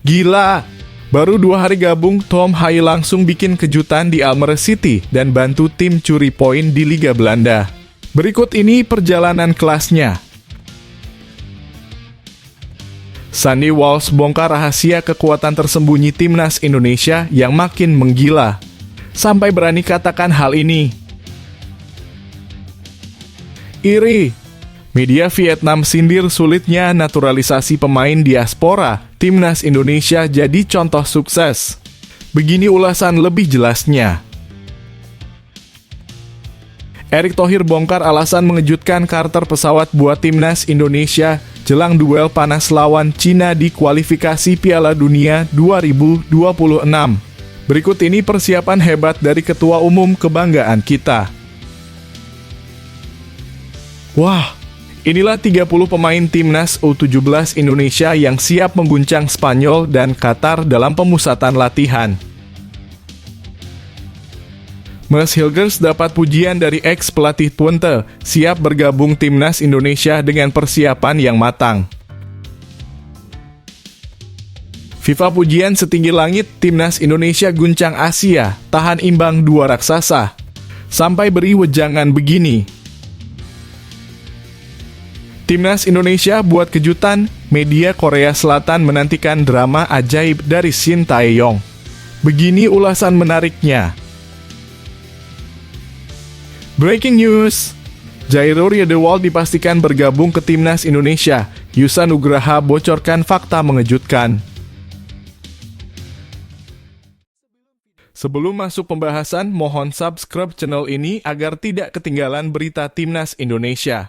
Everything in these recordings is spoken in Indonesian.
Gila! Baru 2 hari gabung, Tom Haye langsung bikin kejutan di Almere City dan bantu tim curi poin di Liga Belanda. Berikut ini perjalanan kelasnya. Sandy Walsh bongkar rahasia kekuatan tersembunyi timnas Indonesia yang makin menggila. Sampai berani katakan hal ini. Iri. Media Vietnam sindir sulitnya naturalisasi pemain diaspora. Timnas Indonesia jadi contoh sukses. Begini ulasan lebih jelasnya. Erick Thohir bongkar alasan mengejutkan charter pesawat buat Timnas Indonesia jelang duel panas lawan Cina di kualifikasi Piala Dunia 2026. Berikut ini persiapan hebat dari Ketua Umum Kebanggaan Kita. Wah! Inilah 30 pemain Timnas U17 Indonesia yang siap mengguncang Spanyol dan Qatar dalam pemusatan latihan. Mas Hilgers dapat pujian dari ex-pelatih Twente, siap bergabung Timnas Indonesia dengan persiapan yang matang. FIFA pujian setinggi langit, Timnas Indonesia guncang Asia, tahan imbang 2 raksasa. Sampai beri wejangan begini. Timnas Indonesia buat kejutan, media Korea Selatan menantikan drama ajaib dari Shin Tae-yong. Begini ulasan menariknya. Breaking news. Jairo Riedewald dipastikan bergabung ke Timnas Indonesia. Yusa Nugraha bocorkan fakta mengejutkan. Sebelum masuk pembahasan, mohon subscribe channel ini agar tidak ketinggalan berita Timnas Indonesia.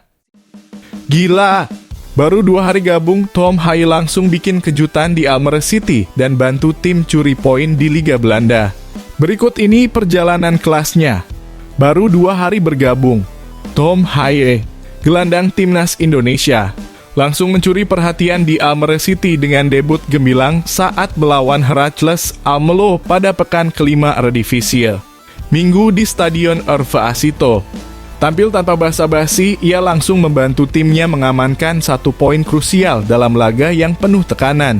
Gila! Baru 2 hari gabung, Tom Haye langsung bikin kejutan di Almere City dan bantu tim curi poin di Liga Belanda. Berikut ini perjalanan kelasnya. Baru 2 hari bergabung, Tom Haye, gelandang Timnas Indonesia, langsung mencuri perhatian di Almere City dengan debut gemilang saat melawan Heracles Almelo pada pekan kelima Eredivisie. Minggu di Stadion Herve Asito. Tampil tanpa basa-basi, ia langsung membantu timnya mengamankan 1 poin krusial dalam laga yang penuh tekanan.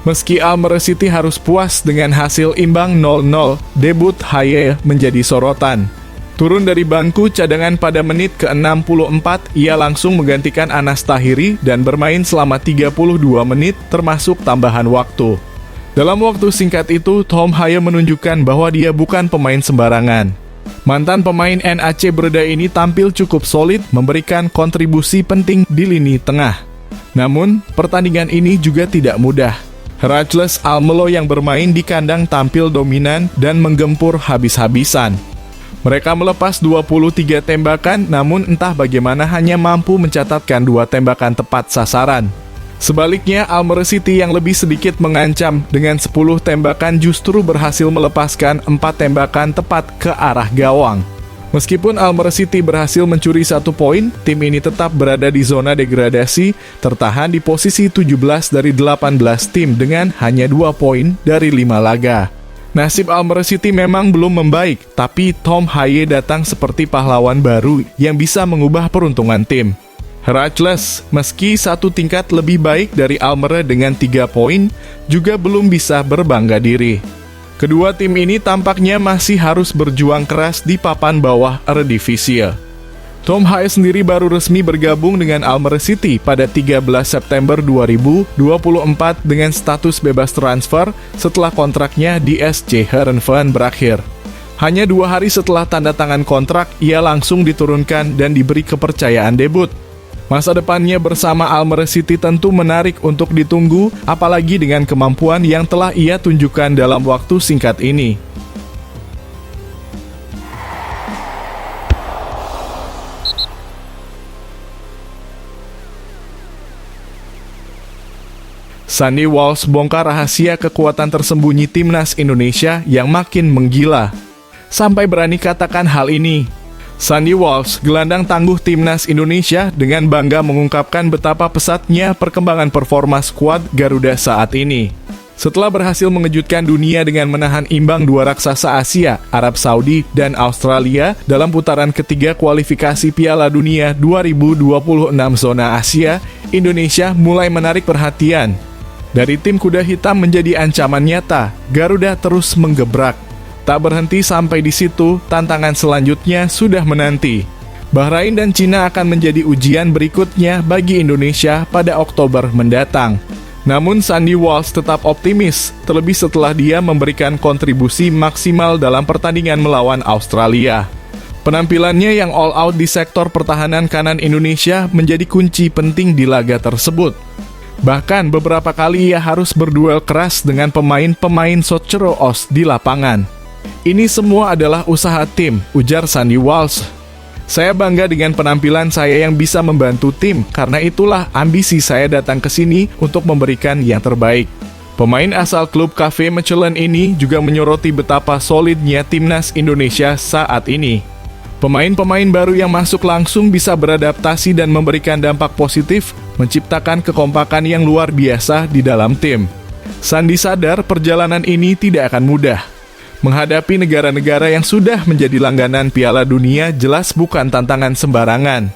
Meski Almere City harus puas dengan hasil imbang 0-0, debut Haye menjadi sorotan. Turun dari bangku cadangan pada menit ke-64, ia langsung menggantikan Anas Tahiri dan bermain selama 32 menit termasuk tambahan waktu. Dalam waktu singkat itu, Tom Haye menunjukkan bahwa dia bukan pemain sembarangan. Mantan pemain NAC Breda ini tampil cukup solid, memberikan kontribusi penting di lini tengah. Namun, pertandingan ini juga tidak mudah. Heracles Almelo yang bermain di kandang tampil dominan dan menggempur habis-habisan. Mereka melepas 23 tembakan, namun entah bagaimana hanya mampu mencatatkan 2 tembakan tepat sasaran. Sebaliknya, Almere City yang lebih sedikit mengancam dengan 10 tembakan justru berhasil melepaskan 4 tembakan tepat ke arah gawang. Meskipun Almere City berhasil mencuri 1 poin, tim ini tetap berada di zona degradasi, tertahan di posisi 17 dari 18 tim dengan hanya 2 poin dari 5 laga. Nasib Almere City memang belum membaik, tapi Tom Haye datang seperti pahlawan baru yang bisa mengubah peruntungan tim. Heracles, meski 1 tingkat lebih baik dari Almere dengan 3 poin, juga belum bisa berbangga diri. Kedua tim ini tampaknya masih harus berjuang keras di papan bawah Eredivisie. Tom Haye sendiri baru resmi bergabung dengan Almere City pada 13 September 2024 dengan status bebas transfer setelah kontraknya di SC Heerenveen berakhir. Hanya 2 hari setelah tanda tangan kontrak, ia langsung diturunkan dan diberi kepercayaan debut. Masa depannya bersama Almere City tentu menarik untuk ditunggu, apalagi dengan kemampuan yang telah ia tunjukkan dalam waktu singkat ini. Sandy Walsh bongkar rahasia kekuatan tersembunyi Timnas Indonesia yang makin menggila. Sampai berani katakan hal ini. Sandy Walsh, gelandang tangguh Timnas Indonesia, dengan bangga mengungkapkan betapa pesatnya perkembangan performa skuad Garuda saat ini. Setelah berhasil mengejutkan dunia dengan menahan imbang 2 raksasa Asia, Arab Saudi dan Australia dalam putaran ketiga kualifikasi Piala Dunia 2026 zona Asia, Indonesia mulai menarik perhatian. Dari tim kuda hitam menjadi ancaman nyata, Garuda terus menggebrak. Tak berhenti sampai di situ, tantangan selanjutnya sudah menanti. Bahrain dan Cina akan menjadi ujian berikutnya bagi Indonesia pada Oktober mendatang. Namun Sandy Walsh tetap optimis, terlebih setelah dia memberikan kontribusi maksimal dalam pertandingan melawan Australia. Penampilannya yang all out di sektor pertahanan kanan Indonesia menjadi kunci penting di laga tersebut. Bahkan beberapa kali ia harus berduel keras dengan pemain-pemain Socceroo Oz di lapangan. Ini semua adalah usaha tim, ujar Sandy Walsh. Saya bangga dengan penampilan saya yang bisa membantu tim, karena itulah ambisi saya datang ke sini untuk memberikan yang terbaik. Pemain asal klub Cafe Mechelen ini juga menyoroti betapa solidnya timnas Indonesia saat ini. Pemain-pemain baru yang masuk langsung bisa beradaptasi dan memberikan dampak positif, menciptakan kekompakan yang luar biasa di dalam tim. Sandy sadar perjalanan ini tidak akan mudah. Menghadapi negara-negara yang sudah menjadi langganan Piala Dunia jelas bukan tantangan sembarangan.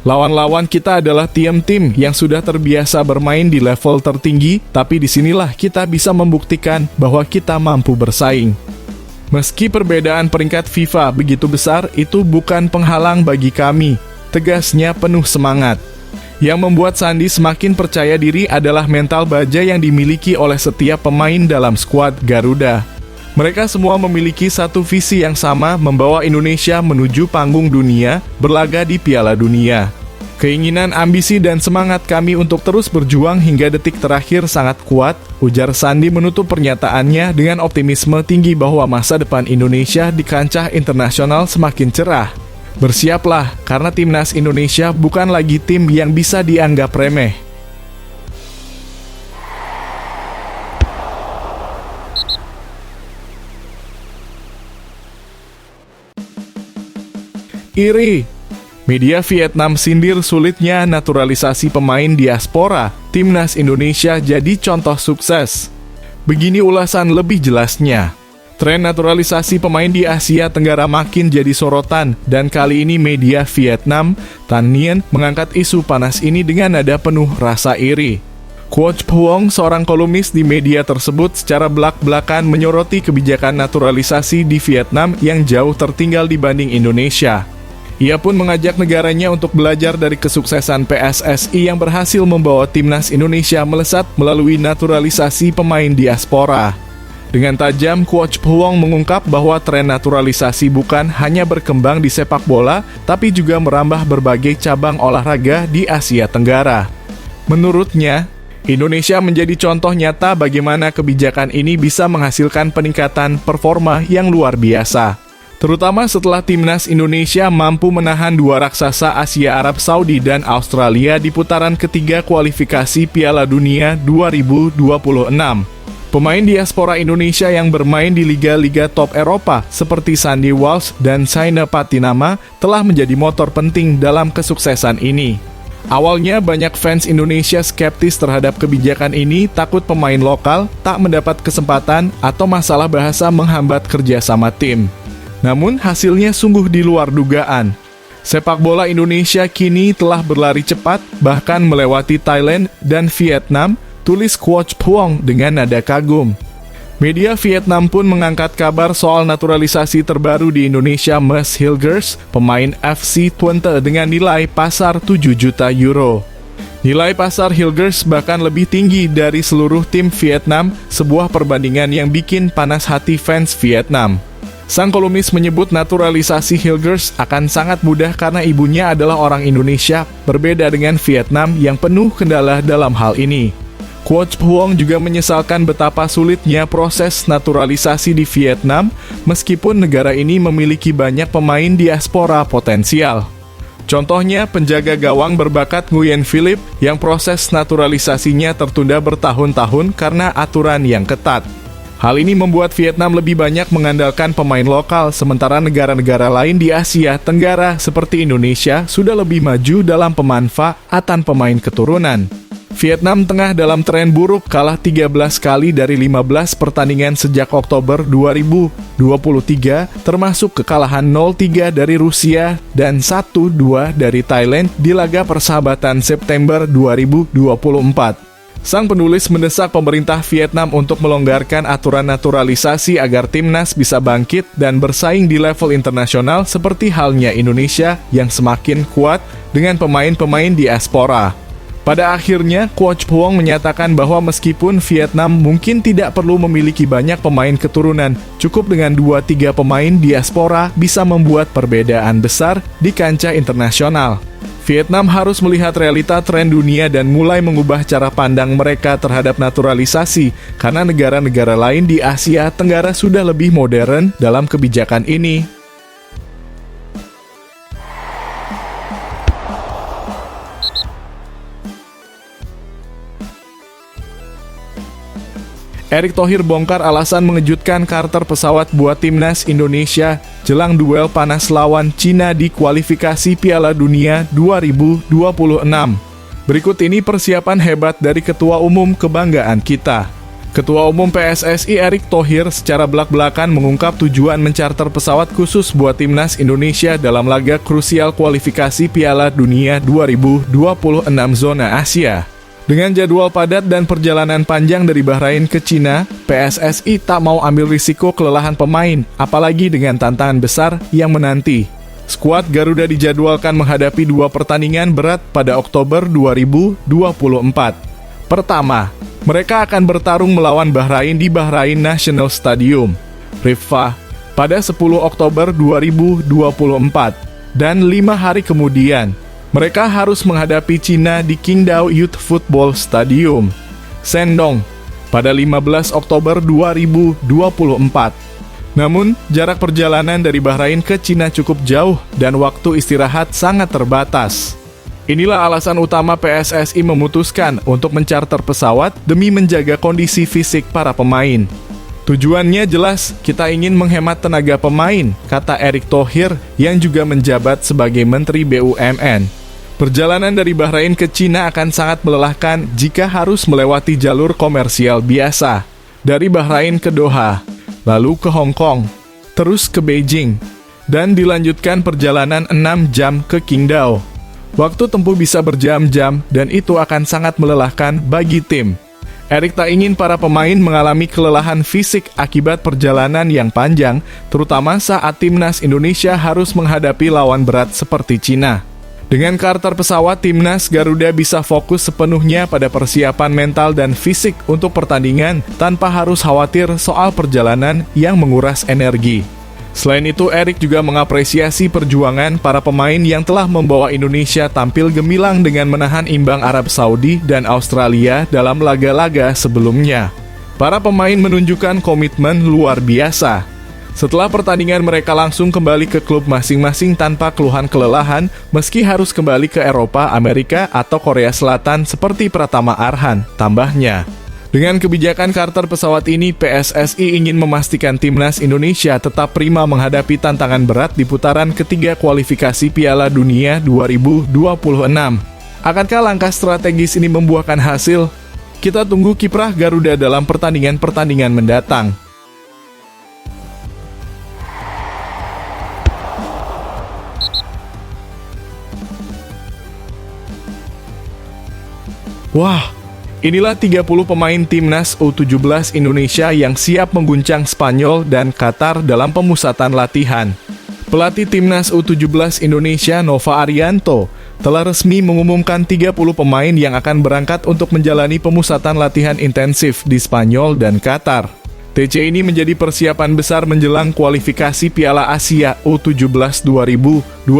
Lawan-lawan kita adalah tim-tim yang sudah terbiasa bermain di level tertinggi, tapi disinilah kita bisa membuktikan bahwa kita mampu bersaing. Meski perbedaan peringkat FIFA begitu besar, itu bukan penghalang bagi kami, tegasnya penuh semangat. Yang membuat Sandy semakin percaya diri adalah mental baja yang dimiliki oleh setiap pemain dalam skuad Garuda. Mereka semua memiliki satu visi yang sama, membawa Indonesia menuju panggung dunia, berlaga di Piala Dunia. Keinginan, ambisi, dan semangat kami untuk terus berjuang hingga detik terakhir sangat kuat, ujar Sandy menutup pernyataannya dengan optimisme tinggi bahwa masa depan Indonesia di kancah internasional semakin cerah. Bersiaplah, karena timnas Indonesia bukan lagi tim yang bisa dianggap remeh. Iri. Media Vietnam sindir sulitnya naturalisasi pemain diaspora. Timnas Indonesia jadi contoh sukses. Begini ulasan lebih jelasnya. Tren naturalisasi pemain di Asia Tenggara makin jadi sorotan, dan kali ini media Vietnam, Tan Nien, mengangkat isu panas ini dengan nada penuh rasa iri. Quoc Phuong, seorang kolumnis di media tersebut, secara belak-belakan menyoroti kebijakan naturalisasi di Vietnam yang jauh tertinggal dibanding Indonesia. Ia pun mengajak negaranya untuk belajar dari kesuksesan PSSI yang berhasil membawa timnas Indonesia melesat melalui naturalisasi pemain diaspora. Dengan tajam, Quoc Phuong mengungkap bahwa tren naturalisasi bukan hanya berkembang di sepak bola, tapi juga merambah berbagai cabang olahraga di Asia Tenggara. Menurutnya, Indonesia menjadi contoh nyata bagaimana kebijakan ini bisa menghasilkan peningkatan performa yang luar biasa. Terutama setelah timnas Indonesia mampu menahan dua raksasa Asia Arab Saudi dan Australia di putaran ketiga kualifikasi Piala Dunia 2026. Pemain diaspora Indonesia yang bermain di liga-liga top Eropa seperti Sandy Walsh dan Saina Patinama telah menjadi motor penting dalam kesuksesan ini. Awalnya banyak fans Indonesia skeptis terhadap kebijakan ini, takut pemain lokal tak mendapat kesempatan atau masalah bahasa menghambat kerjasama tim. Namun hasilnya sungguh di luar dugaan. Sepak bola Indonesia kini telah berlari cepat, bahkan melewati Thailand dan Vietnam, tulis Quoc Phuong dengan nada kagum. Media Vietnam pun mengangkat kabar soal naturalisasi terbaru di Indonesia, Mads Hilgers, pemain FC Twente dengan nilai pasar 7 juta euro. Nilai pasar Hilgers bahkan lebih tinggi dari seluruh tim Vietnam, sebuah perbandingan yang bikin panas hati fans Vietnam. Sang kolumnis menyebut naturalisasi Hilgers akan sangat mudah karena ibunya adalah orang Indonesia, berbeda dengan Vietnam yang penuh kendala dalam hal ini. Quoc Phuong juga menyesalkan betapa sulitnya proses naturalisasi di Vietnam, meskipun negara ini memiliki banyak pemain diaspora potensial. Contohnya, penjaga gawang berbakat Nguyen Philip yang proses naturalisasinya tertunda bertahun-tahun karena aturan yang ketat. Hal ini membuat Vietnam lebih banyak mengandalkan pemain lokal, sementara negara-negara lain di Asia Tenggara seperti Indonesia sudah lebih maju dalam pemanfaatan pemain keturunan. Vietnam tengah dalam tren buruk, kalah 13 kali dari 15 pertandingan sejak Oktober 2023, termasuk kekalahan 0-3 dari Rusia dan 1-2 dari Thailand di laga persahabatan September 2024. Sang penulis mendesak pemerintah Vietnam untuk melonggarkan aturan naturalisasi agar timnas bisa bangkit dan bersaing di level internasional seperti halnya Indonesia yang semakin kuat dengan pemain-pemain diaspora. Pada akhirnya, Coach Phuong menyatakan bahwa meskipun Vietnam mungkin tidak perlu memiliki banyak pemain keturunan, cukup dengan 2-3 pemain diaspora bisa membuat perbedaan besar di kancah internasional. Vietnam harus melihat realita tren dunia dan mulai mengubah cara pandang mereka terhadap naturalisasi, karena negara-negara lain di Asia Tenggara sudah lebih modern dalam kebijakan ini. Erick Thohir bongkar alasan mengejutkan charter pesawat buat timnas Indonesia jelang duel panas lawan Cina di kualifikasi Piala Dunia 2026. Berikut ini persiapan hebat dari Ketua Umum Kebanggaan Kita. Ketua Umum PSSI Erick Thohir secara belak-belakan mengungkap tujuan mencarter pesawat khusus buat timnas Indonesia dalam laga krusial kualifikasi Piala Dunia 2026 zona Asia. Dengan jadwal padat dan perjalanan panjang dari Bahrain ke Cina, PSSI tak mau ambil risiko kelelahan pemain, apalagi dengan tantangan besar yang menanti. Skuad Garuda dijadwalkan menghadapi 2 pertandingan berat pada Oktober 2024. Pertama, mereka akan bertarung melawan Bahrain di Bahrain National Stadium, Rifah, pada 10 Oktober 2024. Dan 5 hari kemudian, mereka harus menghadapi Cina di Qingdao Youth Football Stadium, Shandong, pada 15 Oktober 2024. Namun, jarak perjalanan dari Bahrain ke Cina cukup jauh dan waktu istirahat sangat terbatas. Inilah alasan utama PSSI memutuskan untuk mencarter pesawat demi menjaga kondisi fisik para pemain. Tujuannya jelas, kita ingin menghemat tenaga pemain, kata Erick Thohir yang juga menjabat sebagai Menteri BUMN. Perjalanan dari Bahrain ke Cina akan sangat melelahkan jika harus melewati jalur komersial biasa. Dari Bahrain ke Doha, lalu ke Hong Kong, terus ke Beijing, dan dilanjutkan perjalanan 6 jam ke Qingdao. Waktu tempuh bisa berjam-jam dan itu akan sangat melelahkan bagi tim. Erick tak ingin para pemain mengalami kelelahan fisik akibat perjalanan yang panjang, terutama saat timnas Indonesia harus menghadapi lawan berat seperti Cina. Dengan charter pesawat, timnas Garuda bisa fokus sepenuhnya pada persiapan mental dan fisik untuk pertandingan tanpa harus khawatir soal perjalanan yang menguras energi. Selain itu, Erick juga mengapresiasi perjuangan para pemain yang telah membawa Indonesia tampil gemilang dengan menahan imbang Arab Saudi dan Australia dalam laga-laga sebelumnya. Para pemain menunjukkan komitmen luar biasa. Setelah pertandingan, mereka langsung kembali ke klub masing-masing tanpa keluhan kelelahan, meski harus kembali ke Eropa, Amerika, atau Korea Selatan seperti Pratama Arhan, tambahnya. Dengan kebijakan charter pesawat ini, PSSI ingin memastikan timnas Indonesia tetap prima menghadapi tantangan berat di putaran ketiga kualifikasi Piala Dunia 2026. Akankah langkah strategis ini membuahkan hasil? Kita tunggu kiprah Garuda dalam pertandingan-pertandingan mendatang. Wah, inilah 30 pemain timnas U17 Indonesia yang siap mengguncang Spanyol dan Qatar dalam pemusatan latihan. Pelatih timnas U17 Indonesia Nova Arianto telah resmi mengumumkan 30 pemain yang akan berangkat untuk menjalani pemusatan latihan intensif di Spanyol dan Qatar. TC ini menjadi persiapan besar menjelang kualifikasi Piala Asia U17 2025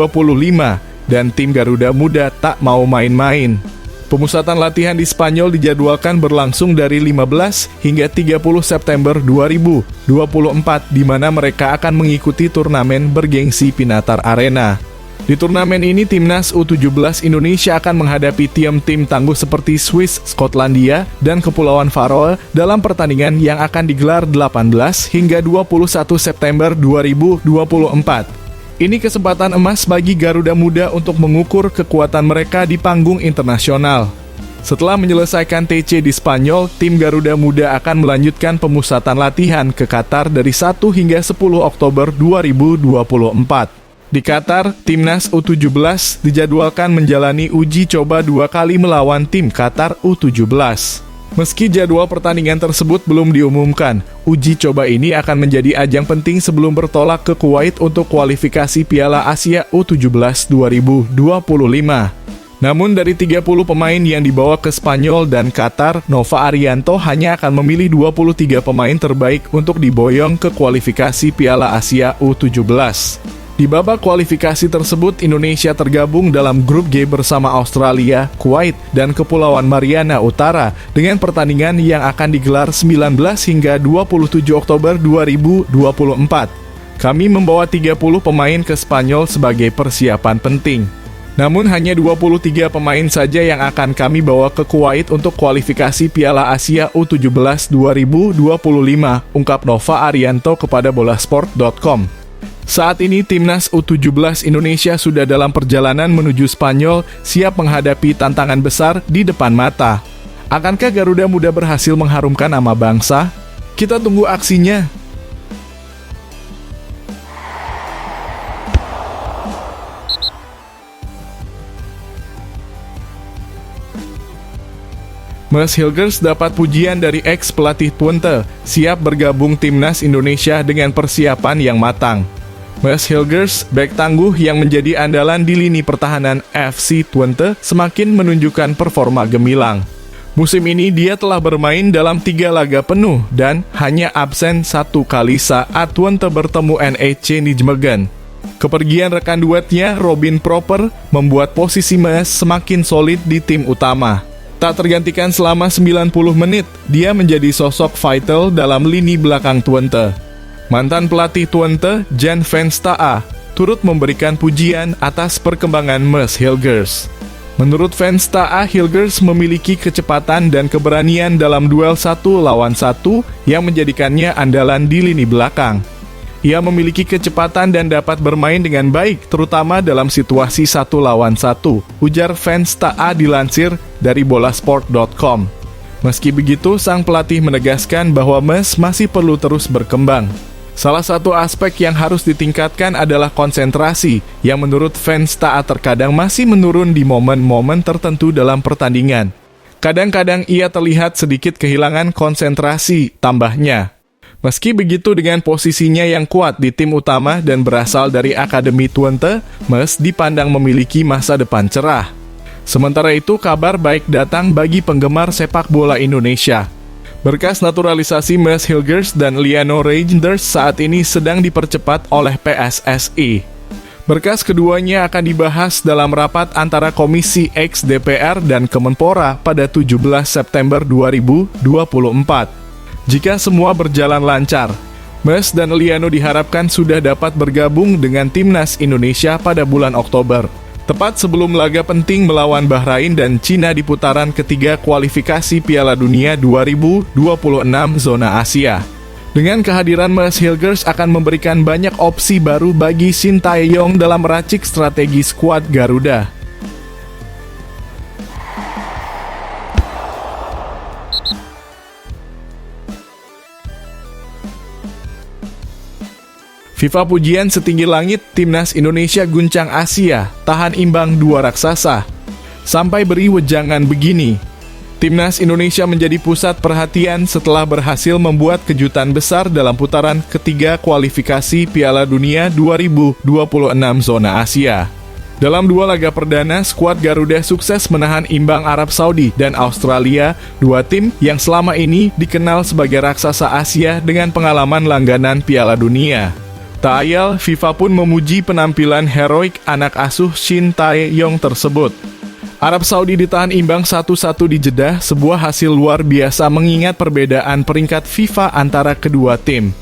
dan tim Garuda Muda tak mau main-main. Pemusatan latihan di Spanyol dijadwalkan berlangsung dari 15 hingga 30 September 2024, di mana mereka akan mengikuti turnamen bergengsi Pinatar Arena. Di turnamen ini, timnas U17 Indonesia akan menghadapi tim-tim tangguh seperti Swiss, Skotlandia, dan Kepulauan Faroe dalam pertandingan yang akan digelar 18 hingga 21 September 2024. Ini kesempatan emas bagi Garuda Muda untuk mengukur kekuatan mereka di panggung internasional. Setelah menyelesaikan TC di Spanyol, tim Garuda Muda akan melanjutkan pemusatan latihan ke Qatar dari 1 hingga 10 Oktober 2024. Di Qatar, timnas U17 dijadwalkan menjalani uji coba 2 kali melawan tim Qatar U17. Meski jadwal pertandingan tersebut belum diumumkan, uji coba ini akan menjadi ajang penting sebelum bertolak ke Kuwait untuk kualifikasi Piala Asia U17 2025. Namun dari 30 pemain yang dibawa ke Spanyol dan Qatar, Nova Arianto hanya akan memilih 23 pemain terbaik untuk diboyong ke kualifikasi Piala Asia U17. Di babak kualifikasi tersebut, Indonesia tergabung dalam grup G bersama Australia, Kuwait, dan Kepulauan Mariana Utara dengan pertandingan yang akan digelar 19 hingga 27 Oktober 2024. Kami membawa 30 pemain ke Spanyol sebagai persiapan penting. Namun hanya 23 pemain saja yang akan kami bawa ke Kuwait untuk kualifikasi Piala Asia U17 2025, ungkap Nova Arianto kepada bolasport.com. Saat ini timnas U17 Indonesia sudah dalam perjalanan menuju Spanyol, siap menghadapi tantangan besar di depan mata. Akankah Garuda Muda berhasil mengharumkan nama bangsa? Kita tunggu aksinya. Mas Hilgers dapat pujian dari ex-pelatih Twente, siap bergabung timnas Indonesia dengan persiapan yang matang. Mas Hilgers, bek tangguh yang menjadi andalan di lini pertahanan FC Twente, semakin menunjukkan performa gemilang. Musim ini dia telah bermain dalam 3 laga penuh dan hanya absen 1 kali saat Twente bertemu NEC Nijmegen. Kepergian rekan duetnya, Robin Proper, membuat posisi Mas semakin solid di tim utama. Tak tergantikan selama 90 menit, dia menjadi sosok vital dalam lini belakang Twente. Mantan pelatih Twente, Jan van Staa, turut memberikan pujian atas perkembangan Mas Hilgers. Menurut van Staa, Hilgers memiliki kecepatan dan keberanian dalam duel 1 lawan 1 yang menjadikannya andalan di lini belakang. Ia memiliki kecepatan dan dapat bermain dengan baik, terutama dalam situasi 1 lawan 1, ujar van Staa dilansir dari bolasport.com. Meski begitu, sang pelatih menegaskan bahwa Mas masih perlu terus berkembang. Salah satu aspek yang harus ditingkatkan adalah konsentrasi, yang menurut van Staa terkadang masih menurun di momen-momen tertentu dalam pertandingan. Kadang-kadang ia terlihat sedikit kehilangan konsentrasi, tambahnya. Meski begitu, dengan posisinya yang kuat di tim utama dan berasal dari Akademi Twente, Mas dipandang memiliki masa depan cerah. Sementara itu, kabar baik datang bagi penggemar sepak bola Indonesia. Berkas naturalisasi Mas Hilgers dan Liano Reijnders saat ini sedang dipercepat oleh PSSI. Berkas keduanya akan dibahas dalam rapat antara Komisi X DPR dan Kemenpora pada 17 September 2024. Jika semua berjalan lancar, Mas dan Liano diharapkan sudah dapat bergabung dengan timnas Indonesia pada bulan Oktober, tepat sebelum laga penting melawan Bahrain dan Cina di putaran ketiga kualifikasi Piala Dunia 2026 zona Asia. Dengan kehadiran Mas Hilgers akan memberikan banyak opsi baru bagi Shin Tae-yong dalam meracik strategi skuad Garuda. FIFA pujian setinggi langit, timnas Indonesia guncang Asia, tahan imbang 2 raksasa. Sampai beri wejangan begini, timnas Indonesia menjadi pusat perhatian setelah berhasil membuat kejutan besar dalam putaran ketiga kualifikasi Piala Dunia 2026 zona Asia. Dalam 2 laga perdana, skuad Garuda sukses menahan imbang Arab Saudi dan Australia, 2 tim yang selama ini dikenal sebagai raksasa Asia dengan pengalaman langganan Piala Dunia. Tak ayal, FIFA pun memuji penampilan heroik anak asuh Shin Tae-yong tersebut. Arab Saudi ditahan imbang 1-1 di Jeddah, sebuah hasil luar biasa mengingat perbedaan peringkat FIFA antara kedua tim.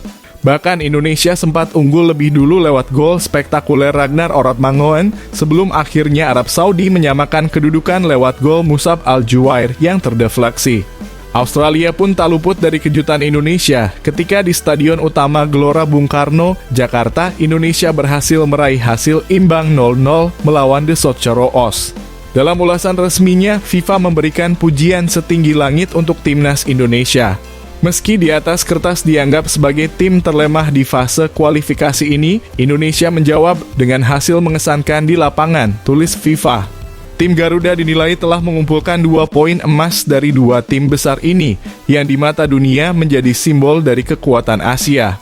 Bahkan Indonesia sempat unggul lebih dulu lewat gol spektakuler Ragnar Orotmangoen sebelum akhirnya Arab Saudi menyamakan kedudukan lewat gol Musab Al-Juwair yang terdefleksi. Australia pun tak luput dari kejutan Indonesia ketika di Stadion Utama Gelora Bung Karno, Jakarta, Indonesia berhasil meraih hasil imbang 0-0 melawan The Socceroos. Dalam ulasan resminya, FIFA memberikan pujian setinggi langit untuk timnas Indonesia. Meski di atas kertas dianggap sebagai tim terlemah di fase kualifikasi ini, Indonesia menjawab dengan hasil mengesankan di lapangan, tulis FIFA. Tim Garuda dinilai telah mengumpulkan 2 poin emas dari 2 tim besar ini, yang di mata dunia menjadi simbol dari kekuatan Asia.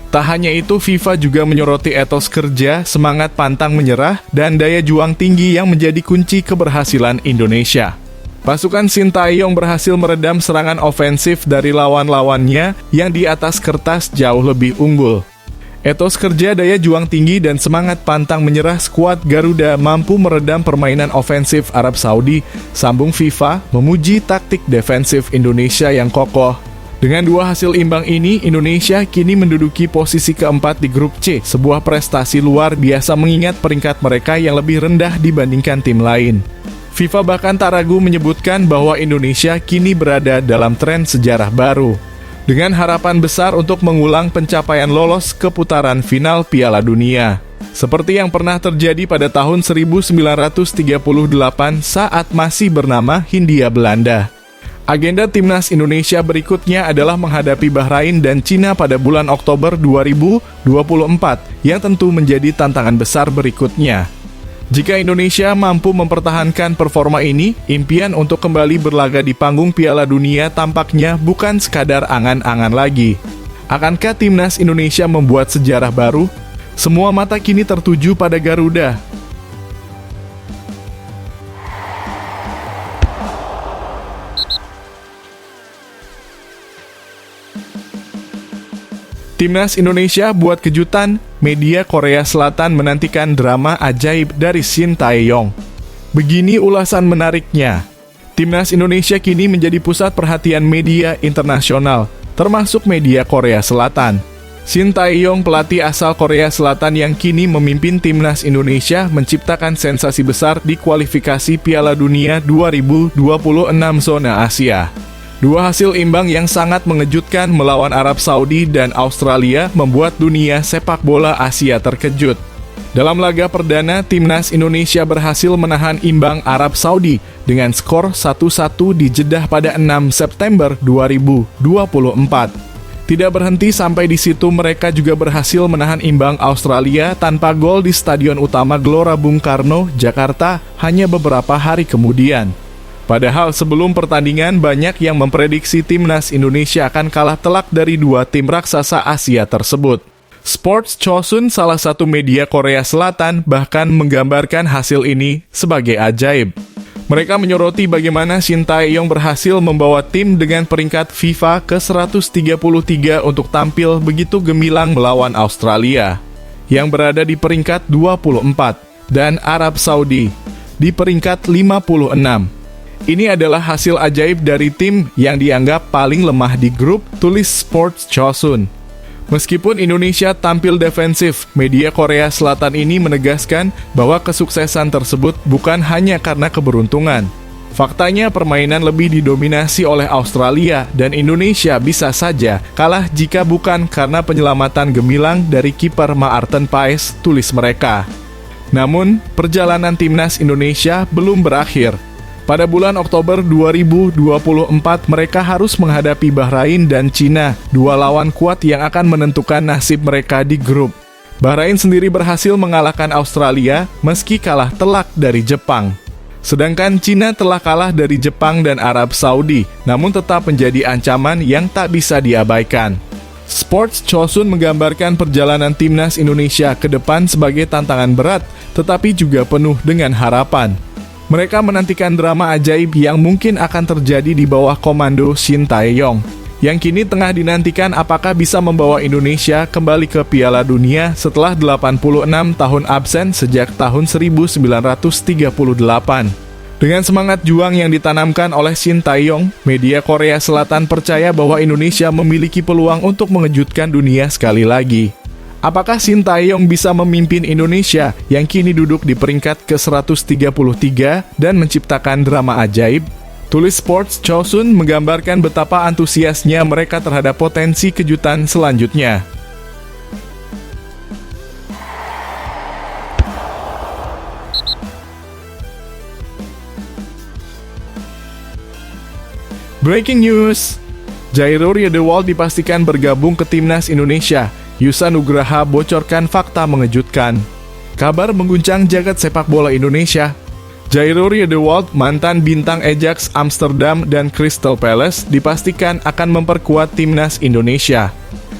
Tak hanya itu, FIFA juga menyoroti etos kerja, semangat pantang menyerah, dan daya juang tinggi yang menjadi kunci keberhasilan Indonesia. Pasukan Sintayong berhasil meredam serangan ofensif dari lawan-lawannya yang di atas kertas jauh lebih unggul. Etos kerja, daya juang tinggi, dan semangat pantang menyerah skuad Garuda mampu meredam permainan ofensif Arab Saudi. Sambung FIFA memuji taktik defensif Indonesia yang kokoh. Dengan 2 hasil imbang ini, Indonesia kini menduduki posisi keempat di grup C, sebuah prestasi luar biasa mengingat peringkat mereka yang lebih rendah dibandingkan tim lain. FIFA bahkan tak ragu menyebutkan bahwa Indonesia kini berada dalam tren sejarah baru, dengan harapan besar untuk mengulang pencapaian lolos ke putaran final Piala Dunia. Seperti yang pernah terjadi pada tahun 1938 saat masih bernama Hindia Belanda. Agenda Timnas Indonesia berikutnya adalah menghadapi Bahrain dan Cina pada bulan Oktober 2024, yang tentu menjadi tantangan besar berikutnya. Jika Indonesia mampu mempertahankan performa ini, impian untuk kembali berlaga di panggung Piala Dunia tampaknya bukan sekadar angan-angan lagi. Akankah Timnas Indonesia membuat sejarah baru? Semua mata kini tertuju pada Garuda. Timnas Indonesia buat kejutan, media Korea Selatan menantikan drama ajaib dari Sintayong. Begini ulasan menariknya. Timnas Indonesia kini menjadi pusat perhatian media internasional, termasuk media Korea Selatan. Sintayong, pelatih asal Korea Selatan yang kini memimpin Timnas Indonesia, menciptakan sensasi besar di kualifikasi Piala Dunia 2026 zona Asia. 2 hasil imbang yang sangat mengejutkan melawan Arab Saudi dan Australia membuat dunia sepak bola Asia terkejut. Dalam laga perdana, Timnas Indonesia berhasil menahan imbang Arab Saudi dengan skor 1-1 di Jeddah pada 6 September 2024. Tidak berhenti sampai di situ, mereka juga berhasil menahan imbang Australia tanpa gol di Stadion Utama Gelora Bung Karno, Jakarta, hanya beberapa hari kemudian. Padahal sebelum pertandingan, banyak yang memprediksi Timnas Indonesia akan kalah telak dari 2 tim raksasa Asia tersebut. Sports Chosun, salah satu media Korea Selatan, bahkan menggambarkan hasil ini sebagai ajaib. Mereka menyoroti bagaimana Sintayong berhasil membawa tim dengan peringkat FIFA ke-133 untuk tampil begitu gemilang melawan Australia, yang berada di peringkat 24, dan Arab Saudi di peringkat 56. Ini adalah hasil ajaib dari tim yang dianggap paling lemah di grup, tulis Sports Chosun. Meskipun Indonesia tampil defensif, media Korea Selatan ini menegaskan bahwa kesuksesan tersebut bukan hanya karena keberuntungan. Faktanya permainan lebih didominasi oleh Australia dan Indonesia bisa saja kalah jika bukan karena penyelamatan gemilang dari kiper Maarten Paes, tulis mereka. Namun, perjalanan Timnas Indonesia belum berakhir. Pada bulan Oktober 2024, mereka harus menghadapi Bahrain dan Cina, 2 lawan kuat yang akan menentukan nasib mereka di grup. Bahrain sendiri berhasil mengalahkan Australia meski kalah telak dari Jepang. Sedangkan Cina telah kalah dari Jepang dan Arab Saudi, namun tetap menjadi ancaman yang tak bisa diabaikan. Sports Chosun menggambarkan perjalanan Timnas Indonesia ke depan sebagai tantangan berat, tetapi juga penuh dengan harapan. Mereka menantikan drama ajaib yang mungkin akan terjadi di bawah komando Sintayong, yang kini tengah dinantikan apakah bisa membawa Indonesia kembali ke Piala Dunia setelah 86 tahun absen sejak tahun 1938. Dengan semangat juang yang ditanamkan oleh Sintayong, media Korea Selatan percaya bahwa Indonesia memiliki peluang untuk mengejutkan dunia sekali lagi. Apakah Sintayong bisa memimpin Indonesia yang kini duduk di peringkat ke-133 dan menciptakan drama ajaib? Tulis Sports Chosun menggambarkan betapa antusiasnya mereka terhadap potensi kejutan selanjutnya. Breaking news, Jairo Riedewald dipastikan bergabung ke Timnas Indonesia. Yusa Nugraha bocorkan fakta mengejutkan. Kabar mengguncang jagat sepak bola Indonesia. Jairo Riedewald, mantan bintang Ajax Amsterdam dan Crystal Palace, dipastikan akan memperkuat timnas Indonesia.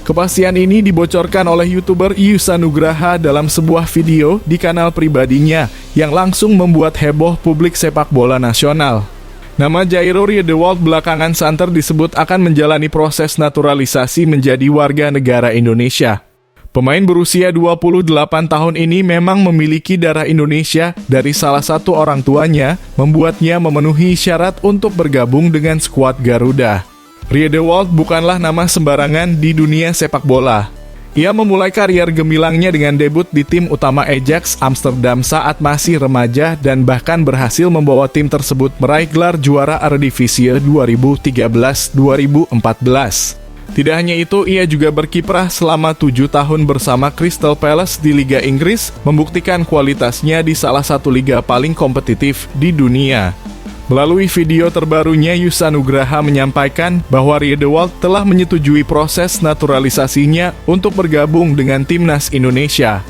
Kepastian ini dibocorkan oleh YouTuber Yusa Nugraha dalam sebuah video di kanal pribadinya yang langsung membuat heboh publik sepak bola nasional. Nama Jairo Riedewald belakangan santer disebut akan menjalani proses naturalisasi menjadi warga negara Indonesia. Pemain berusia 28 tahun ini memang memiliki darah Indonesia dari salah satu orang tuanya, membuatnya memenuhi syarat untuk bergabung dengan skuad Garuda. Riedewald bukanlah nama sembarangan di dunia sepak bola. Ia memulai karier gemilangnya dengan debut di tim utama Ajax Amsterdam saat masih remaja dan bahkan berhasil membawa tim tersebut meraih gelar juara Eredivisie 2013-2014. Tidak hanya itu, ia juga berkiprah selama 7 tahun bersama Crystal Palace di Liga Inggris, membuktikan kualitasnya di salah satu liga paling kompetitif di dunia. Melalui video terbarunya, Yusa Nugraha menyampaikan bahwa Riedewald telah menyetujui proses naturalisasinya untuk bergabung dengan timnas Indonesia.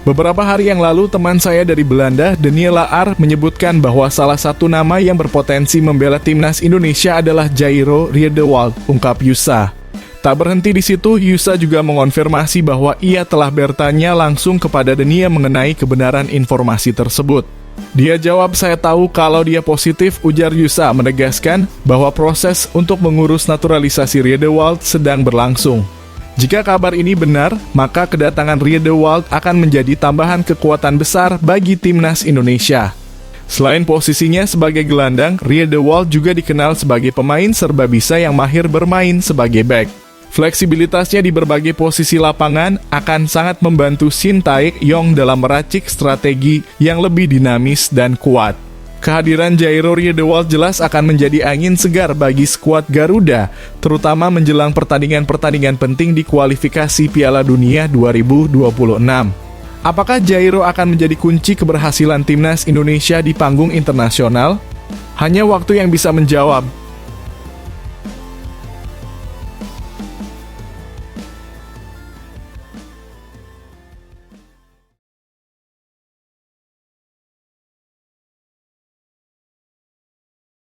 Beberapa hari yang lalu, teman saya dari Belanda, Daniela R, menyebutkan bahwa salah satu nama yang berpotensi membela timnas Indonesia adalah Jairo Riedewald, ungkap Yusa. Tak berhenti di situ, Yusa juga mengonfirmasi bahwa ia telah bertanya langsung kepada Dania mengenai kebenaran informasi tersebut. Dia jawab, "Saya tahu kalau dia positif," ujar Yusa, menegaskan bahwa proses untuk mengurus naturalisasi Riedewald sedang berlangsung. Jika kabar ini benar, maka kedatangan Riedewald akan menjadi tambahan kekuatan besar bagi timnas Indonesia. Selain posisinya sebagai gelandang, Riedewald juga dikenal sebagai pemain serba bisa yang mahir bermain sebagai bek. Fleksibilitasnya di berbagai posisi lapangan akan sangat membantu Shin Tae-yong dalam meracik strategi yang lebih dinamis dan kuat. Kehadiran Jairo Riedewald jelas akan menjadi angin segar bagi skuad Garuda, terutama menjelang pertandingan-pertandingan penting di kualifikasi Piala Dunia 2026. Apakah Jairo akan menjadi kunci keberhasilan timnas Indonesia di panggung internasional? Hanya waktu yang bisa menjawab.